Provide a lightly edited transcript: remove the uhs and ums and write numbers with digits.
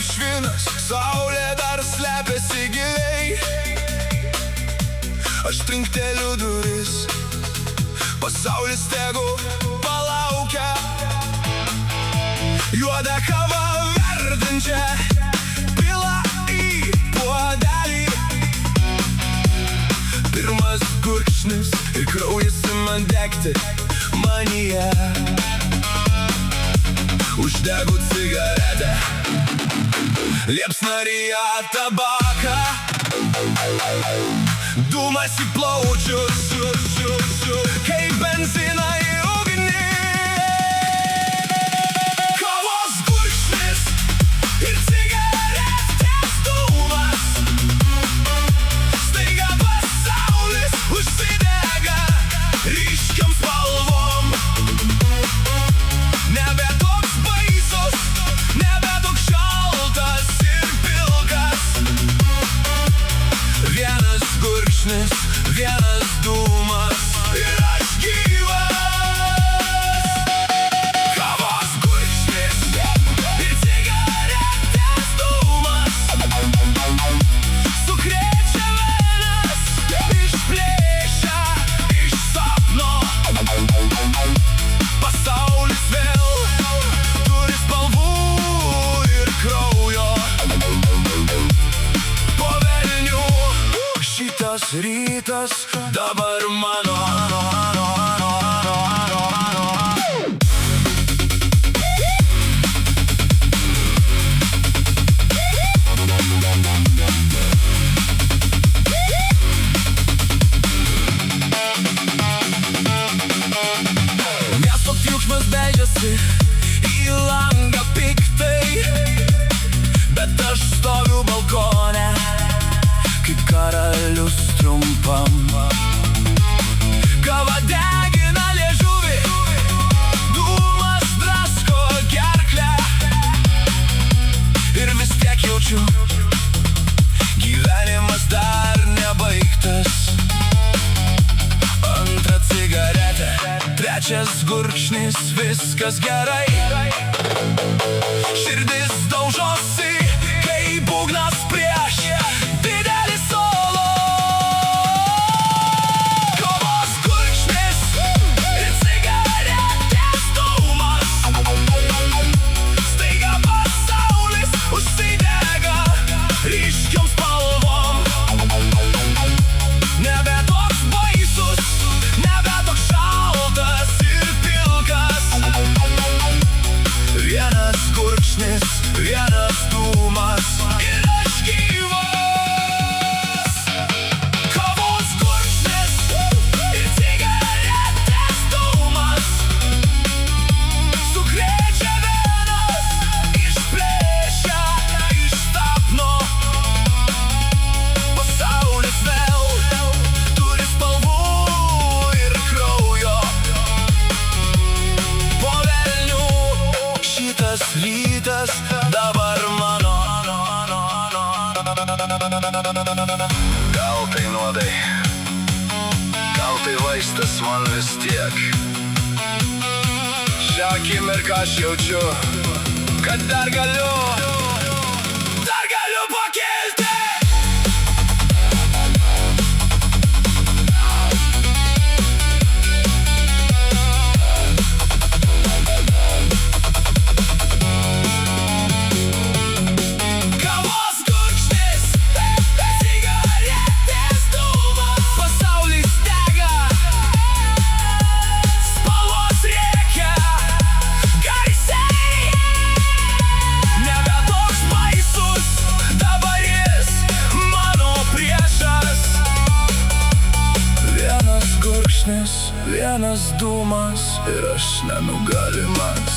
švinas, saulė dar slepiasi giliai. Aš trinkteliu duris, pasaulis tegu palaukia. Juoda kava verdančia pila į puodelį. Pirmas gurkšnis ir kraujas ima degti manyje. Uždegu cigaretę, liepsna ryja tabaką. Dūmas į plaučius, kaip benziną į ugnį. Kavos gurkšnis ir cigaretės dūmas. Staiga pasaulis užsidega ryškiom spalvom. Nebe toks baisus, nebe toks šaltas ir pilkas. Vienas gurkšnis, vienas dūmas ir aš gyvas. Kavos gurkšnis ir cigaretės dūmas sukrečia venas, išplėšia iš sapno. Pasaulis vėl turi spalvų ir kraujo. Po velnių šitas rytas dabar mano. Miesto triukšmas beldžiasi į langą piktai, bet aš stoviu balkone kaip karalius trumpam. Kava degina liežuvį, dūmas drasko gerklę. Ir vis tiek jaučiu, gyvenimas dar nebaigtas. Antra cigaretė, trečias gurkšnis, viskas gerai. Širdis daužosi, kai būgnas prieš didelį solo. Kavos gurkšnis ir cigaretės dūmas. Staiga pasaulis užsidega ryškiom spalvom. Nebe toks baisus, nebe toks šaltas ir pilkas. Vienas gurkšnis, vienas dūmas ir aš gyvas. Kavos gurkšnis ir cigaretės dūmas sukrečia venas, išplėšia iš sapno. Pasaulis vėl turi spalvų ir kraujo. Po velnių šitas rytas dabar mano. Gal tai nuodai, gal tai vaistas man vis tiek. Šią akimirką aš jaučiu, kad dar galiu pakelti. Kavos gurkšnis, cigaretės dūmas. Pasaulis dega, spalvos rėkia garsiai. Nebe toks baisus, dabar jis mano priešas. Vienas gurkšnis, vienas dūmas ir aš nenugalimas.